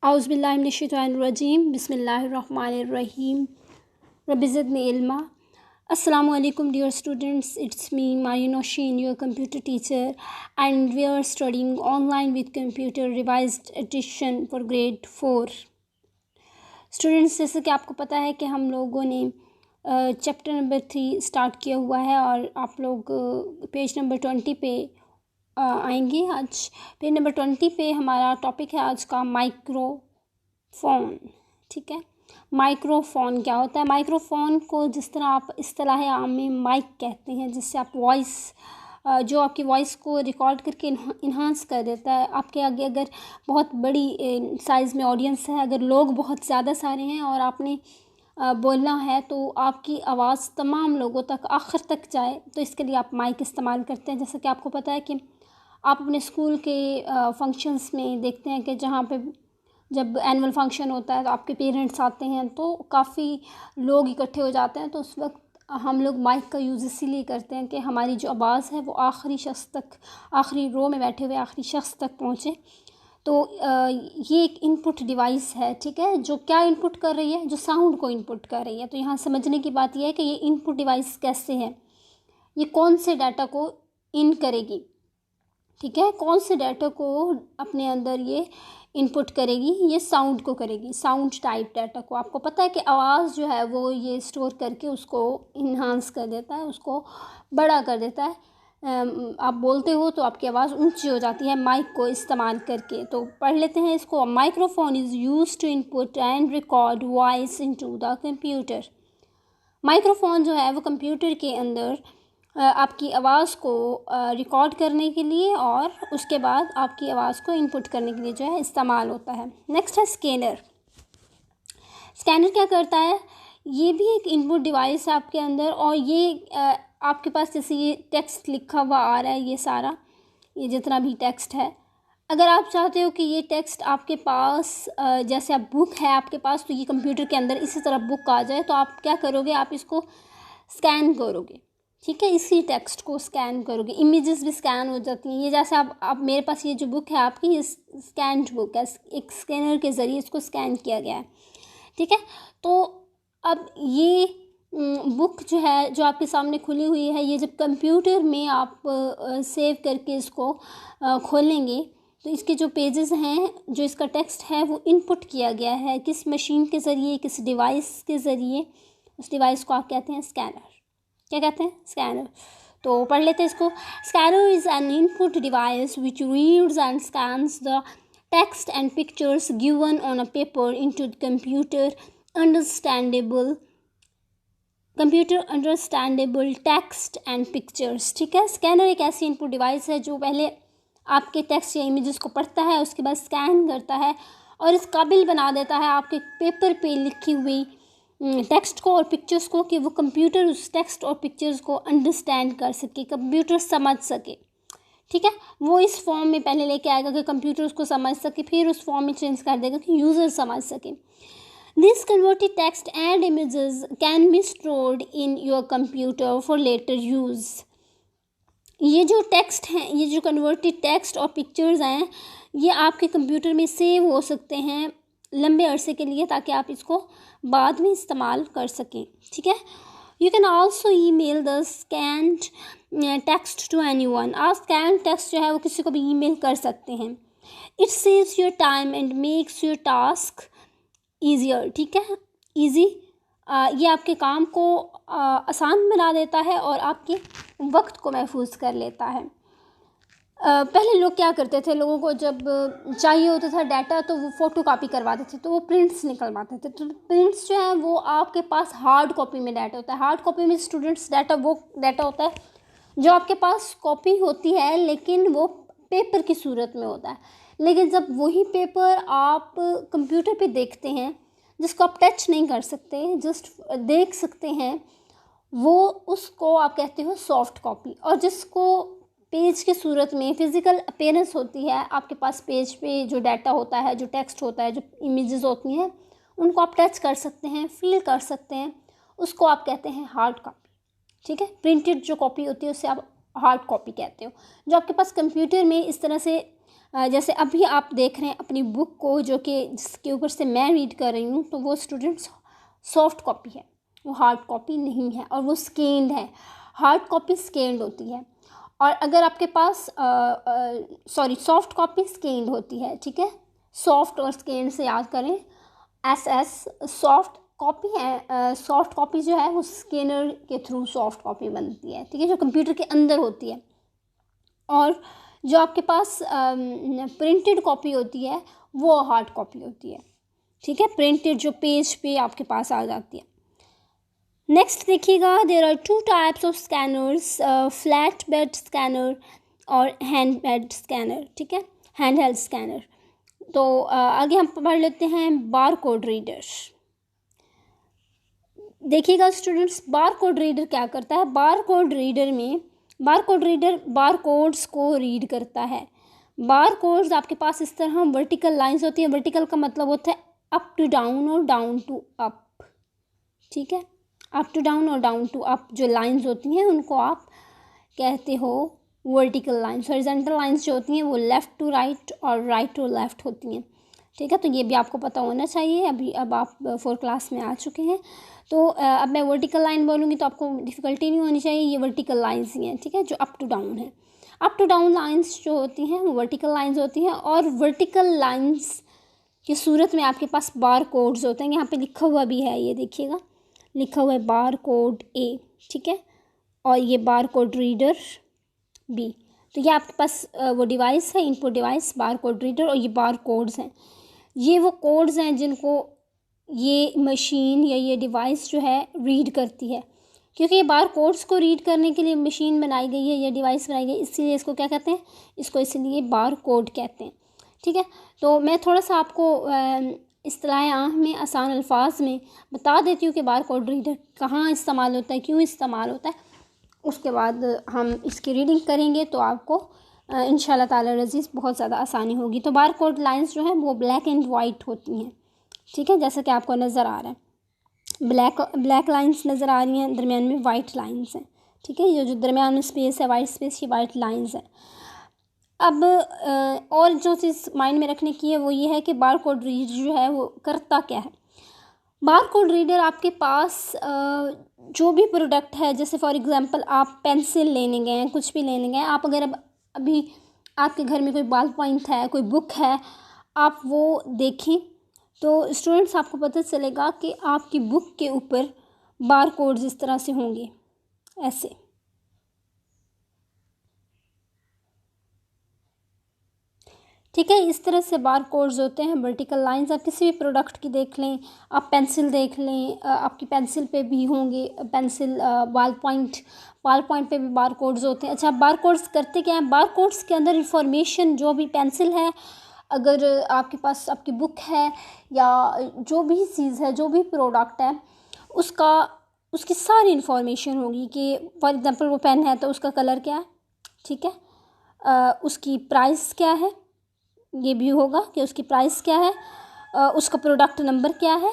औज़ुबिल्लाहिमिनश्शैतानिर्रजीम बिस्मिल्लाहिर्रहमानिर्रहीम rabbi ज़िदनी इल्मा। Assalamu alaikum dear students, it's me Marino Sheen, your computer teacher, and we are studying online with computer revised edition for grade 4. Students, जैसे कि आपको पता है कि हम लोगों ने चैप्टर नंबर 3 स्टार्ट किया हुआ है और आप लोग पेज नंबर 20 पे आएंगे। आज पेज नंबर 20 पे हमारा टॉपिक है आज का माइक्रोफोन। ठीक है, माइक्रोफोन क्या होता है? माइक्रोफोन को जिस तरह आप इस्तिलाह आम में माइक कहते हैं, जिससे आप वॉइस जो आपकी वॉइस को रिकॉर्ड करके इन्हांस कर देता है। आपके आगे अगर बहुत बड़ी साइज़ में ऑडियंस है, अगर लोग बहुत ज़्यादा सारे हैं और आपने बोलना है तो आपकी आवाज़ तमाम लोगों तक आखिर तक जाए, तो इसके लिए आप माइक इस्तेमाल करते हैं। जैसा कि आपको पता है कि आप अपने स्कूल के फंक्शंस में देखते हैं कि जहाँ पे जब एनुअल फंक्शन होता है तो आपके पेरेंट्स आते हैं तो काफ़ी लोग इकट्ठे हो जाते हैं, तो उस वक्त हम लोग माइक का यूज़ इसीलिए करते हैं कि हमारी जो आवाज़ है वो आखिरी शख्स तक, आखिरी रो में बैठे हुए आखिरी शख्स तक पहुँचे। तो ये एक इनपुट डिवाइस है, ठीक है, जो क्या इनपुट कर रही है? जो साउंड को इनपुट कर रही है। तो यहाँ समझने की बात यह है कि ये इनपुट डिवाइस कैसे है, ये कौन से डाटा को इन करेगी, ठीक है, कौन से डाटा को अपने अंदर ये इनपुट करेगी? ये साउंड को करेगी, साउंड टाइप डाटा को। आपको पता है कि आवाज़ जो है वो ये स्टोर करके उसको इन्हांस कर देता है, उसको बड़ा कर देता है। आप बोलते हो तो आपकी आवाज़ ऊंची हो जाती है माइक को इस्तेमाल करके। तो पढ़ लेते हैं इसको। Microphone is use to input and record voice into the computer. Microphone जो है वो कंप्यूटर के अंदर आपकी आवाज़ को रिकॉर्ड करने के लिए और उसके बाद आपकी आवाज़ को इनपुट करने के लिए जो है इस्तेमाल होता है। नेक्स्ट है स्कैनर। स्कैनर क्या करता है? ये भी एक इनपुट डिवाइस है आपके अंदर, और ये आपके पास जैसे ये टेक्स्ट लिखा हुआ आ रहा है, ये सारा, ये जितना भी टेक्स्ट है, अगर आप चाहते हो कि ये टेक्स्ट आपके पास जैसे आप बुक है आपके पास, तो ये कंप्यूटर के अंदर इसी तरह बुक आ जाए, तो आप क्या करोगे? आप इसको स्कैन करोगे, ठीक है, इसी टेक्स्ट को स्कैन करोगे। इमेजेस भी स्कैन हो जाती हैं। ये जैसे आप मेरे पास ये जो बुक है आपकी, ये स्कैन्ड बुक है, एक स्कैनर के ज़रिए इसको स्कैन किया गया है, ठीक है। तो अब ये बुक जो है, जो आपके सामने खुली हुई है, ये जब कंप्यूटर में आप सेव करके इसको खोलेंगे तो इसके जो पेजेस हैं, जो इसका टेक्स्ट है, वो इनपुट किया गया है किस मशीन के ज़रिए, किस डिवाइस के ज़रिए। उस डिवाइस को आप कहते हैं स्कैनर। क्या कहते हैं? स्कैनर। तो पढ़ लेते हैं इसको। Scanner is an input device which reads and scans the text and pictures given on a paper into the computer understandable text and pictures, ठीक है। स्कैनर एक ऐसी इनपुट डिवाइस है जो पहले आपके टेक्स्ट या इमेजेस को पढ़ता है, उसके बाद स्कैन करता है और इस काबिल बना देता है आपके पेपर पे लिखी हुई टेक्स्ट को और पिक्चर्स को कि वो कंप्यूटर उस टेक्स्ट और पिक्चर्स को अंडरस्टैंड कर सके, कंप्यूटर समझ सके, ठीक है। वो इस फॉर्म में पहले लेके आएगा कि कंप्यूटर उसको समझ सके, फिर उस फॉर्म में चेंज कर देगा कि यूज़र समझ सके। This converted text and images can be stored in your computer for later use. ये जो टेक्स्ट हैं, ये जो कन्वर्टेड टेक्स्ट और पिक्चर्स हैं, ये आपके कंप्यूटर में सेव हो सकते हैं लंबे अरसे के लिए, ताकि आप इसको बाद में इस्तेमाल कर सकें, ठीक है। You can also email the scanned text to anyone. आप स्कैन टेक्स्ट जो है वो किसी को भी ईमेल कर सकते हैं। It saves your time and makes your task easier, ठीक है, ईजी। ये आपके काम को आसान बना देता है और आपके वक्त को महफूज कर लेता है। पहले लोग क्या करते थे? लोगों को जब चाहिए होता था डाटा तो वो फ़ोटो कापी करवाते थे, तो वो प्रिंट्स निकलवाते थे। तो प्रिंट्स जो है वो आपके पास हार्ड कॉपी में डाटा होता है। हार्ड कॉपी में स्टूडेंट्स डाटा वो डाटा होता है जो आपके पास कॉपी होती है, लेकिन वो पेपर की सूरत में होता है। लेकिन जब वही पेपर आप कंप्यूटर पे देखते हैं, जिसको आप टच नहीं कर सकते, जस्ट देख सकते हैं, वो उसको आप कहते हो सॉफ्ट कॉपी। और जिसको पेज की सूरत में फिज़िकल अपीयरेंस होती है, आपके पास पेज पे जो डाटा होता है, जो टेक्स्ट होता है, जो इमेजेस होती हैं, उनको आप टच कर सकते हैं, फील कर सकते हैं, उसको आप कहते हैं हार्ड कॉपी, ठीक है। प्रिंटेड जो कॉपी होती है उसे आप हार्ड कॉपी कहते हो। जो आपके पास कंप्यूटर में इस तरह से जैसे अभी आप देख रहे हैं अपनी बुक को, जो कि जिसके ऊपर से मैं रीड कर रही हूँ, तो वो स्टूडेंट्स सॉफ्ट कॉपी है, वो हार्ड कॉपी नहीं है, और वो स्कैन्ड है। हार्ड कॉपी स्कैन्ड होती है, और अगर आपके पास सॉफ्ट कॉपी स्कैन्ड होती है, ठीक है। सॉफ्ट और स्कैन्ड से याद करें, एस सॉफ्ट कॉपी है। सॉफ्ट कॉपी जो है वो स्कैनर के थ्रू सॉफ्ट कॉपी बनती है, ठीक है, जो कंप्यूटर के अंदर होती है। और जो आपके पास प्रिंटेड कॉपी होती है वो हार्ड कॉपी होती है, ठीक है, प्रिंटेड जो पेज पे आपके पास आ जाती है। नेक्स्ट देखिएगा, there are 2 types of scanners, flat bed scanner और हैंड बेड स्कैनर, ठीक है, हैंड हेल्ड स्कैनर। तो आगे हम पढ़ लेते हैं बार कोड रीडर। देखिएगा स्टूडेंट्स, बार कोड रीडर क्या करता है। बार कोड रीडर बार कोड्स को रीड करता है। बार कोड्स आपके पास इस तरह वर्टिकल लाइंस होती है। वर्टिकल का मतलब होता है अप टू डाउन और डाउन टू अप, ठीक है, अप टू डाउन और डाउन टू अप जो लाइंस होती हैं उनको आप कहते हो वर्टिकल लाइंस। हॉरिजॉन्टल लाइंस जो होती हैं वो लेफ़्ट टू राइट और राइट टू लेफ़्ट होती हैं, ठीक है। तो ये भी आपको पता होना चाहिए। अब आप 4 क्लास में आ चुके हैं, तो अब मैं वर्टिकल लाइन बोलूँगी तो आपको डिफ़िकल्टी नहीं होनी चाहिए। ये वर्टिकल लाइंस ही हैं, ठीक है, जो अप टू डाउन है। अप टू डाउन लाइंस जो होती हैं वो वर्टिकल लाइंस होती हैं, और वर्टिकल लाइंस की सूरत में आपके पास बार कोड्स होते हैं। यहाँ पे लिखा हुआ भी है, ये देखिएगा, लिखा हुआ है बार कोड ए, ठीक है, और ये बार कोड रीडर बी। तो ये आपके पास वो डिवाइस है, इनपुट डिवाइस, बार कोड रीडर, और ये बार कोड्स हैं। ये वो कोड्स हैं जिनको ये मशीन या ये डिवाइस जो है रीड करती है। क्योंकि ये बार कोड्स को रीड करने के लिए मशीन बनाई गई है, ये डिवाइस बनाई गई है, इसीलिए इसको क्या कहते हैं, इसको इसलिए बार कोड कहते हैं, ठीक है। तो मैं थोड़ा सा आपको इस्तिलाह आम में आसान अल्फाज में बता देती हूँ कि बार कोड रीडर कहाँ इस्तेमाल होता है, क्यों इस्तेमाल होता है। उसके बाद हम इसकी रीडिंग करेंगे तो आपको इंशाल्लाह ताला रज़ीज़ बहुत ज़्यादा आसानी होगी। तो बार कोड लाइन्स जो हैं वो ब्लैक एंड वाइट होती हैं, ठीक है, जैसा कि आपको नज़र आ रहा है। ब्लैक लाइंस नज़र आ रही हैं, दरमियान में वाइट लाइंस हैं, ठीक है। ये जो दरमियान में स्पेस है, वाइट स्पेस, ये वाइट लाइंस है। अब और जो चीज़ माइंड में रखने की है वो ये है कि बार कोड रीडर जो है वो करता क्या है। बार कोड रीडर आपके पास जो भी प्रोडक्ट है, जैसे फॉर एग्जांपल आप पेंसिल लेने गए हैं, कुछ भी लेने गए, आप अगर अभी आपके घर में कोई बॉल पॉइंट है, कोई बुक है, आप वो देखें तो स्टूडेंट्स आपको पता चलेगा कि आपकी बुक के ऊपर बार कोड्स इस तरह से होंगे, ऐसे, ठीक है। इस तरह से बार कोड्स होते हैं, वर्टिकल लाइंस। आप किसी भी प्रोडक्ट की देख लें, आप पेंसिल देख लें, आपकी पेंसिल पे भी होंगे, पेंसिल बॉल पॉइंट पे भी बार कोड्स होते हैं। अच्छा, बार कोड्स करते क्या हैं, बार कोड्स के अंदर इंफॉर्मेशन, जो भी पेंसिल है, अगर आपके पास आपकी बुक है, या जो भी चीज़ है, जो भी प्रोडक्ट है, उसकी सारी इंफॉर्मेशन होगी कि फॉर एग्ज़ाम्पल वो पेन है तो उसका कलर क्या है, ठीक है, उसकी प्राइस क्या है, ये भी होगा कि उसकी प्राइस क्या है, उसका प्रोडक्ट नंबर क्या है,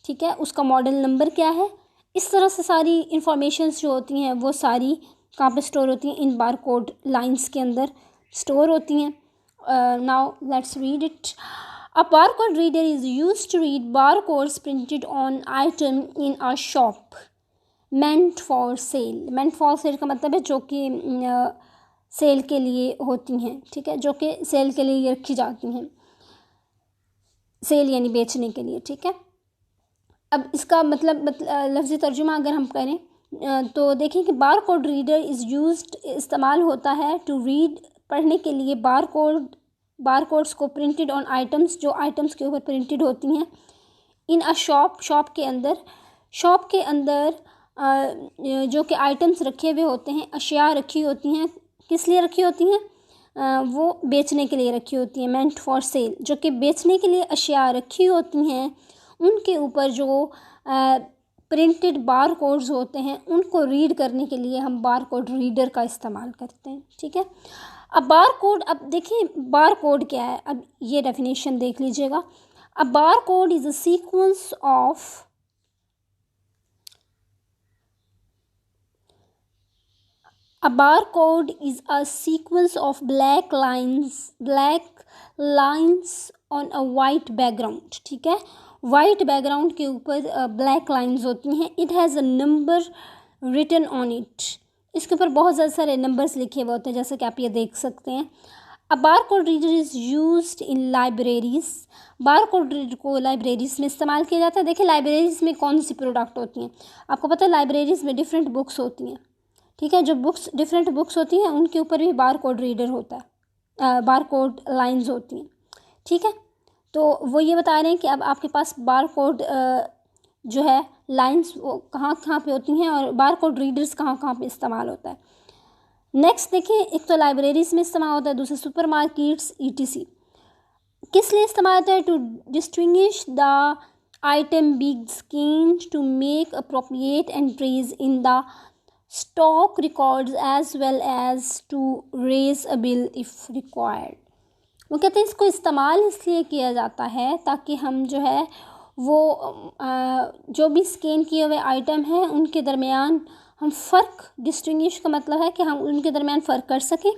ठीक है, उसका मॉडल नंबर क्या है। इस तरह से सारी इंफॉर्मेशंस जो होती हैं वो सारी कहाँ पे स्टोर होती हैं, इन बार कोड लाइंस के अंदर स्टोर होती हैं। Now let's read it. A bar code reader is used to read bar codes printed on item in a shop meant for sale का मतलब है जो कि सेल के लिए होती हैं, ठीक है, जो कि सेल के लिए रखी जाती हैं, सेल यानी बेचने के लिए, ठीक है। अब इसका मतलब लफ्ज़ी तर्जुमा अगर हम करें तो देखें कि बार कोड रीडर इज़ यूज्ड, इस्तेमाल होता है, टू रीड, पढ़ने के लिए, बार कोड्स को प्रिंटेड ऑन आइटम्स, जो आइटम्स के ऊपर प्रिंटेड होती हैं, इन अ शॉप के अंदर जो कि आइटम्स रखे हुए होते हैं, अशिया रखी होती हैं, किस लिए रखी होती हैं, वो बेचने के लिए रखी होती हैं, मेंट फॉर सेल, जो कि बेचने के लिए अशिया रखी होती हैं, उनके ऊपर जो प्रिंटेड बार कोड्स होते हैं उनको रीड करने के लिए हम बार कोड रीडर का इस्तेमाल करते हैं, ठीक है। अब देखिए बार कोड क्या है, अब ये डेफिनेशन देख लीजिएगा। A bar code is a sequence of A barcode is a sequence of black lines on a white background. ठीक है, वाइट बैकग्राउंड के ऊपर ब्लैक लाइंस होती हैं. It has a number written on it. इसके ऊपर बहुत ज़्यादा सारे नंबर्स लिखे हुए होते हैं, जैसे कि आप ये देख सकते हैं. A barcode reader is used in libraries. Barcode reader को लाइब्रेरीज में इस्तेमाल किया जाता है. देखिए लाइब्रेरीज में कौन सी प्रोडक्ट होती हैं. आपको पता है लाइब्रेरीज में डिफरेंट बुक्स होती हैं. ठीक है, जो बुक्स डिफरेंट बुक्स होती हैं उनके ऊपर भी बारकोड रीडर होता है, बारकोड लाइंस होती हैं. ठीक है, तो वो ये बता रहे हैं कि अब आपके पास बारकोड जो है लाइंस वो कहाँ कहाँ पे होती हैं और बारकोड रीडर्स कहाँ कहाँ पे इस्तेमाल होता है. नेक्स्ट देखिए, एक तो लाइब्रेरीज में इस्तेमाल होता है, दूसरा सुपर मार्केट्स ETC. किस लिए इस्तेमाल होता है? To distinguish the item big scan, to make appropriate entries in the stock records as well as to raise a bill if required. वो कहते हैं इसको इस्तेमाल इसलिए किया जाता है ताकि हम जो है वो जो भी स्कैन किए हुए आइटम हैं उनके दरमियान हम फ़र्क, डिस्टिंग्विश का मतलब है कि हम उनके दरमियान फ़र्क कर सकें.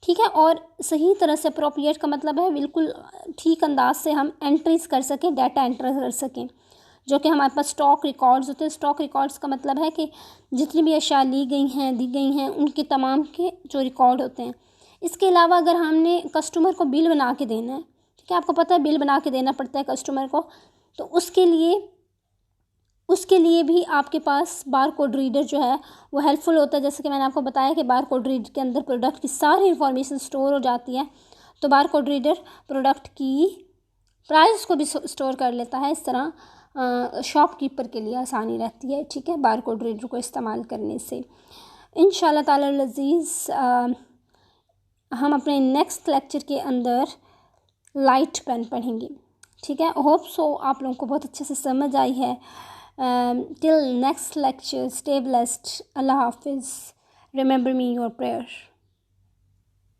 ठीक है, और सही तरह से अप्रोप्रिएट का मतलब है बिल्कुल ठीक अंदाज से हम एंट्रीज कर सकें, डाटा एंटर कर सकें, जो कि हमारे पास स्टॉक रिकॉर्ड्स होते हैं. स्टॉक रिकॉर्ड्स का मतलब है कि जितनी भी अशिया ली गई हैं, दी गई हैं, उनके तमाम के जो रिकॉर्ड होते हैं. इसके अलावा अगर हमने कस्टमर को बिल बना के देना है, ठीक है, आपको पता है बिल बना के देना पड़ता है कस्टमर को, तो उसके लिए भी आपके पास बारकोड रीडर जो है वो हेल्पफुल होता है. जैसे कि मैंने आपको बताया कि बारकोड रीडर के अंदर प्रोडक्ट की सारी इंफॉर्मेशन स्टोर हो जाती है. तो बारकोड रीडर प्रोडक्ट की प्राइस को भी स्टोर कर लेता है. इस तरह शॉपकीपर के लिए आसानी रहती है. ठीक है, बारकोड रीडर को इस्तेमाल करने से. इंशाल्लाह ताला अज़ीज़ हम अपने नेक्स्ट लेक्चर के अंदर लाइट पेन पढ़ेंगे. ठीक है, होप सो आप लोगों को बहुत अच्छे से समझ आई है. Till next lecture, stay blessed. अल्लाह हाफिज़. Remember me your prayer.